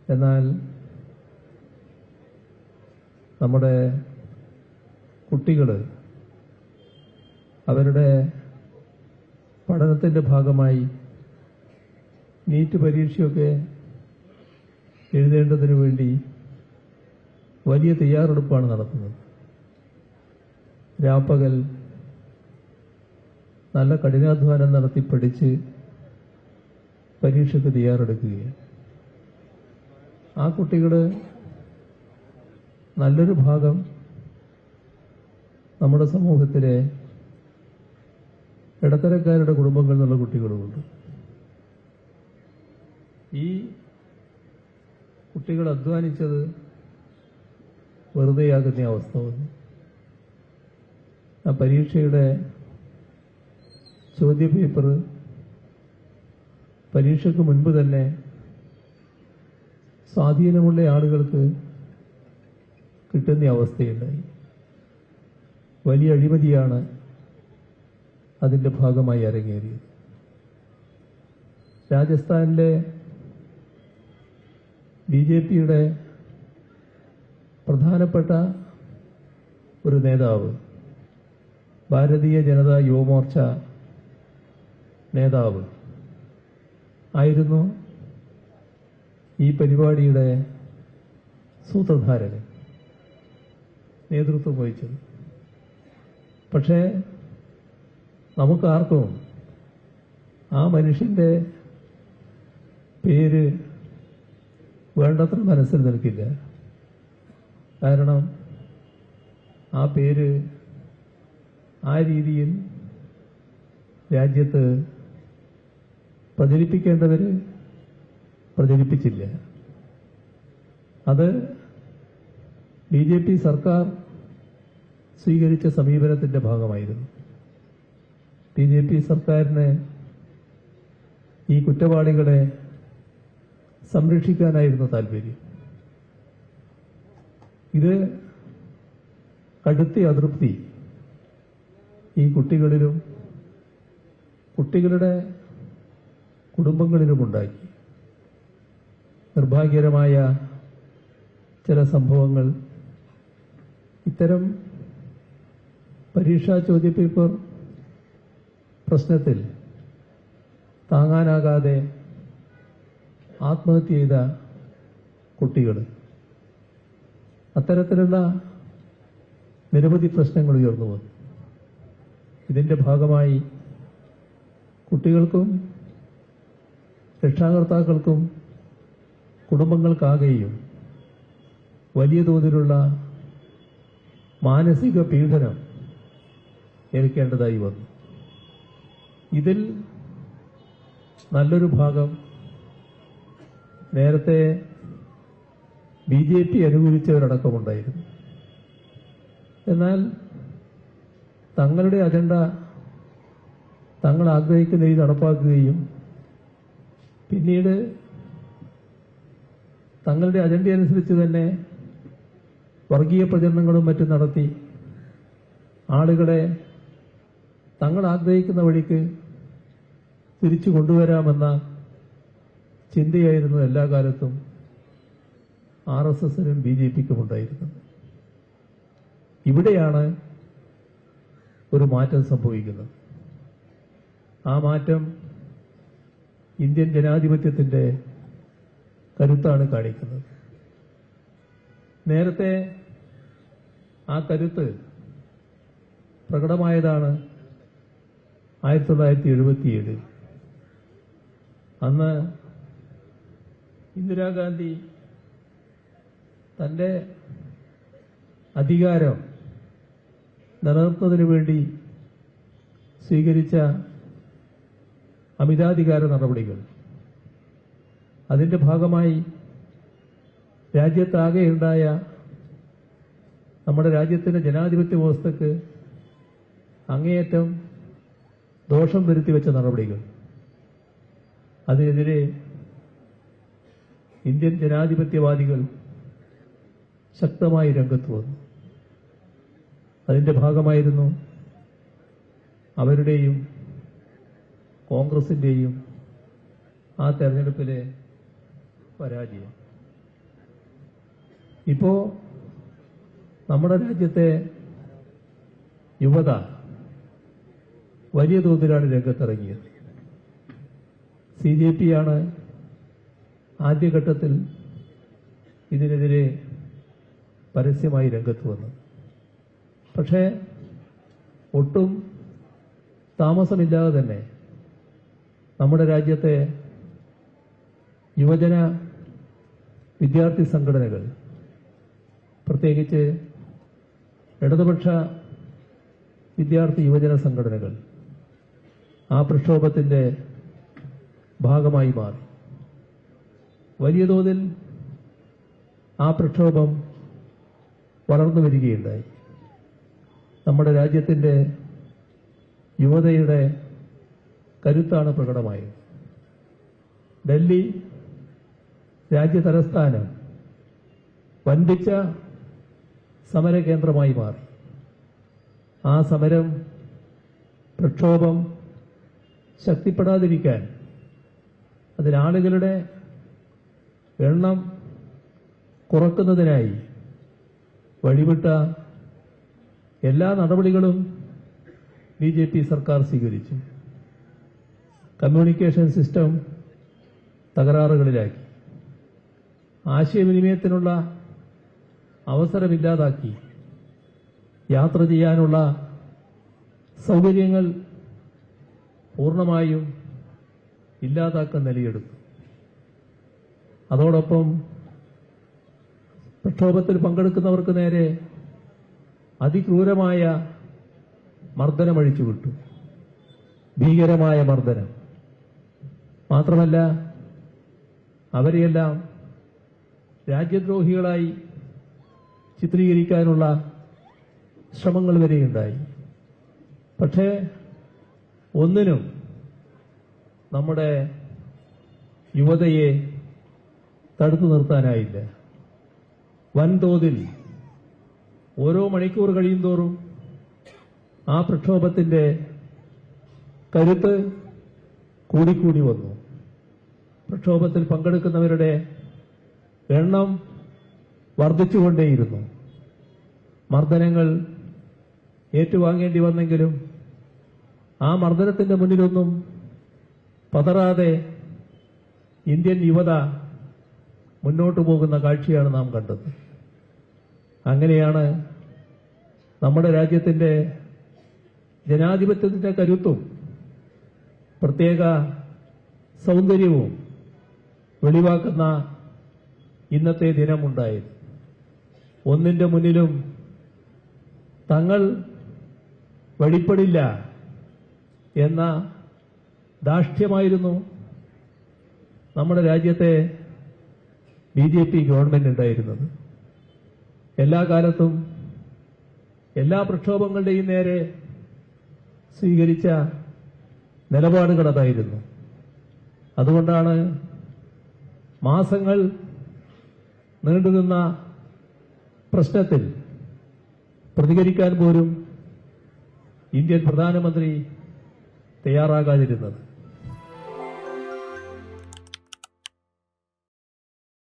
എന്നാൽ നമ്മുടെ കുട്ടികൾ അവരുടെ പഠനത്തിൻ്റെ ഭാഗമായി നീറ്റ് പരീക്ഷയൊക്കെ എഴുതേണ്ടതിനു വേണ്ടി വലിയ തയ്യാറെടുപ്പാണ് നടത്തുന്നത്. രാപ്പകൽ നല്ല കഠിനാധ്വാനം നടത്തി പഠിച്ച് പരീക്ഷയ്ക്ക് തയ്യാറെടുക്കുകയാണ്. ആ കുട്ടികൾ നല്ലൊരു ഭാഗം നമ്മുടെ സമൂഹത്തിലെ ഇടത്തരക്കാരുടെ കുടുംബങ്ങളിൽ നിന്നുള്ള കുട്ടികളുമുണ്ട്. ഈ കുട്ടികൾ അധ്വാനിച്ചത് വെറുതെയാകുന്ന അവസ്ഥ വന്നു. ആ പരീക്ഷയുടെ ചോദ്യപേപ്പർ പരീക്ഷയ്ക്ക് മുൻപ് തന്നെ സ്വാധീനമുള്ള ആളുകൾക്ക് കിട്ടുന്ന അവസ്ഥയുണ്ടായി. വലിയ അഴിമതിയാണ് അതിന്റെ ഭാഗമായി അരങ്ങേറിയത്. രാജസ്ഥാനിലെ ബിജെപിയുടെ പ്രധാനപ്പെട്ട ഒരു നേതാവ്, ഭാരതീയ ജനതാ യുവമോർച്ച നേതാവ് ആയിരുന്നു ഈ പരിപാടിയുടെ സൂത്രധാരകൻ, നേതൃത്വം വഹിച്ചത്. പക്ഷേ നമുക്കാർക്കും ആ മനുഷ്യന്റെ പേര് വേണ്ടത്ര മനസ്സിൽ നിൽക്കില്ല. കാരണം ആ പേര് ആ രീതിയിൽ രാജ്യത്ത് പ്രചരിപ്പിക്കേണ്ടവർ പ്രചരിപ്പിച്ചില്ല. അത് ബിജെപി സർക്കാർ സ്വീകരിച്ച സമീപനത്തിന്റെ ഭാഗമായിരുന്നു. ബിജെപി സർക്കാരിന് ഈ കുറ്റവാളികളെ സംരക്ഷിക്കാനായിരുന്നു താല്പര്യം. ഇത് കടുത്ത അതൃപ്തി ഈ കുട്ടികളിലും കുട്ടികളുടെ കുടുംബങ്ങളിലുമുണ്ടാക്കി. നിർഭാഗ്യകരമായ ചില സംഭവങ്ങൾ ഇത്തരം പരീക്ഷാ ചോദ്യപേപ്പർ പ്രശ്നത്തിൽ താങ്ങാനാകാതെ ആത്മഹത്യ ചെയ്ത കുട്ടികൾ, അത്തരത്തിലുള്ള നിരവധി പ്രശ്നങ്ങൾ ഉയർന്നു വന്നു. ഇതിന്റെ ഭാഗമായി കുട്ടികൾക്കും രക്ഷാകർത്താക്കൾക്കും കുടുംബങ്ങൾക്കാകെയും വലിയ തോതിലുള്ള മാനസിക പീഡനം ഏൽക്കേണ്ടതായി വന്നു. ഇതിൽ നല്ലൊരു ഭാഗം നേരത്തെ ബിജെപി അനുകൂലിച്ചവരടക്കമുണ്ടായിരുന്നു. എന്നാൽ തങ്ങളുടെ അജണ്ട തങ്ങൾ ആഗ്രഹിക്കുന്ന രീതി നടപ്പാക്കുകയും പിന്നീട് തങ്ങളുടെ അജണ്ട അനുസരിച്ച് തന്നെ വർഗീയ പ്രചരണങ്ങളും മറ്റും നടത്തി ആളുകളെ തങ്ങൾ ആഗ്രഹിക്കുന്ന വഴിക്ക് തിരിച്ചു കൊണ്ടുവരാമെന്ന ചിന്തയായിരുന്നു എല്ലാ കാലത്തും RSSനും BJPക്കും ഉണ്ടായിരുന്നത്. ഇവിടെയാണ് ഒരു മാറ്റം സംഭവിക്കുന്നത്. ആ മാറ്റം ഇന്ത്യൻ ജനാധിപത്യത്തിന്റെ കരുത്താണ് കാണിക്കുന്നത്. നേരത്തെ ആ കരുത്ത് പ്രകടമായതാണ് 1977. അന്ന് ഇന്ദിരാഗാന്ധി തന്റെ അധികാരം നിലനിർത്തുന്നതിനു വേണ്ടി സ്വീകരിച്ച അമിതാധികാര നടപടികൾ, അതിന്റെ ഭാഗമായി രാജ്യത്താകെയുണ്ടായ നമ്മുടെ രാജ്യത്തിന്റെ ജനാധിപത്യ വ്യവസ്ഥയ്ക്ക് അങ്ങേയറ്റം ദോഷം വരുത്തിവെച്ച നടപടികൾ, അതിനെതിരെ ഇന്ത്യൻ ജനാധിപത്യവാദികൾ ശക്തമായി രംഗത്ത് വന്നു. അതിന്റെ ഭാഗമായിരുന്നു അവരുടെയും കോൺഗ്രസിന്റെയും ആ തെരഞ്ഞെടുപ്പിലെ പരാജയം. ഇപ്പോ നമ്മുടെ രാജ്യത്തെ യുവത വലിയ തോതിലാണ് രംഗത്തിറങ്ങിയത്. CJP ആണ് ആദ്യഘട്ടത്തിൽ ഇതിനെതിരെ പരസ്യമായി രംഗത്ത് വന്നത്. പക്ഷേ ഒട്ടും താമസമില്ലാതെ തന്നെ നമ്മുടെ രാജ്യത്തെ യുവജന വിദ്യാർത്ഥി സംഘടനകൾ, പ്രത്യേകിച്ച് ഇടതുപക്ഷ വിദ്യാർത്ഥി യുവജന സംഘടനകൾ ആ പ്രക്ഷോഭത്തിന്റെ ഭാഗമായി മാറി. വലിയ തോതിൽ ആ പ്രക്ഷോഭം വളർന്നു വരികയുണ്ടായി. നമ്മുടെ രാജ്യത്തിന്റെ യുവതയുടെ കരുത്താണ് പ്രകടമായത്. ഡൽഹി രാജ്യതലസ്ഥാനം വൻപിച്ച സമരകേന്ദ്രമായി മാറി. ആ സമരം പ്രക്ഷോഭം ശക്തിപ്പെടാതിരിക്കാൻ അതിനാളുകളുടെ എണ്ണം കുറക്കുന്നതിനായി വഴിവിട്ട എല്ലാ നടപടികളും BJP സർക്കാർ സ്വീകരിച്ചു. കമ്മ്യൂണിക്കേഷൻ സിസ്റ്റം തകരാറുകളിലാക്കി, ആശയവിനിമയത്തിനുള്ള അവസരമില്ലാതാക്കി, യാത്ര ചെയ്യാനുള്ള സൗകര്യങ്ങൾ പൂർണ്ണമായും ഇല്ലാതാക്കാൻ നിലയെടുത്തു. അതോടൊപ്പം പ്രക്ഷോഭത്തിൽ പങ്കെടുക്കുന്നവർക്ക് നേരെ അതിക്രൂരമായ മർദ്ദനം അഴിച്ചുവിട്ടു. ഭീകരമായ മർദ്ദനം. മാത്രമല്ല അവരെയെല്ലാം രാജ്യദ്രോഹികളായി ചിത്രീകരിക്കാനുള്ള ശ്രമങ്ങൾ വരെയുണ്ടായി. പക്ഷേ ഒന്നിനും നമ്മുടെ യുവതയെ തടുത്തു നിർത്താനായില്ല. വൻതോതിൽ ഓരോ മണിക്കൂർ കഴിയുന്തോറും ആ പ്രക്ഷോഭത്തിന്റെ കരുത്ത് കൂടിക്കൂടി വന്നു. പ്രക്ഷോഭത്തിൽ പങ്കെടുക്കുന്നവരുടെ എണ്ണം വർദ്ധിച്ചുകൊണ്ടേയിരുന്നു. മർദ്ദനങ്ങൾ ഏറ്റുവാങ്ങേണ്ടി വന്നെങ്കിലും ആ മർദ്ദനത്തിന്റെ മുന്നിലൊന്നും പതറാതെ ഇന്ത്യൻ യുവത മുന്നോട്ടു പോകുന്ന കാഴ്ചയാണ് നാം കണ്ടത്. അങ്ങനെയാണ് നമ്മുടെ രാജ്യത്തിന്റെ ജനാധിപത്യത്തിന്റെ കരുത്തും പ്രത്യേക സൗന്ദര്യവും വെളിവാക്കുന്ന ഇന്നത്തെ ദിനമുണ്ടായത്. ഒന്നിന്റെ മുന്നിലും തങ്ങൾ വെളിപ്പെടില്ല എന്ന ധാർഷ്ട്യമായിരുന്നു നമ്മുടെ രാജ്യത്തെ BJP ഗവൺമെന്റ് ഉണ്ടായിരുന്നത്. എല്ലാ കാലത്തും എല്ലാ പ്രക്ഷോഭങ്ങളുടെയും നേരെ സ്വീകരിച്ച നിലപാടുകൾ അതായിരുന്നു. അതുകൊണ്ടാണ് മാസങ്ങൾ നീണ്ടുനിന്ന പ്രശ്നത്തിൽ പ്രതികരിക്കാൻ പോലും ഇന്ത്യൻ പ്രധാനമന്ത്രി തയ്യാറാകാതിരുന്നത്.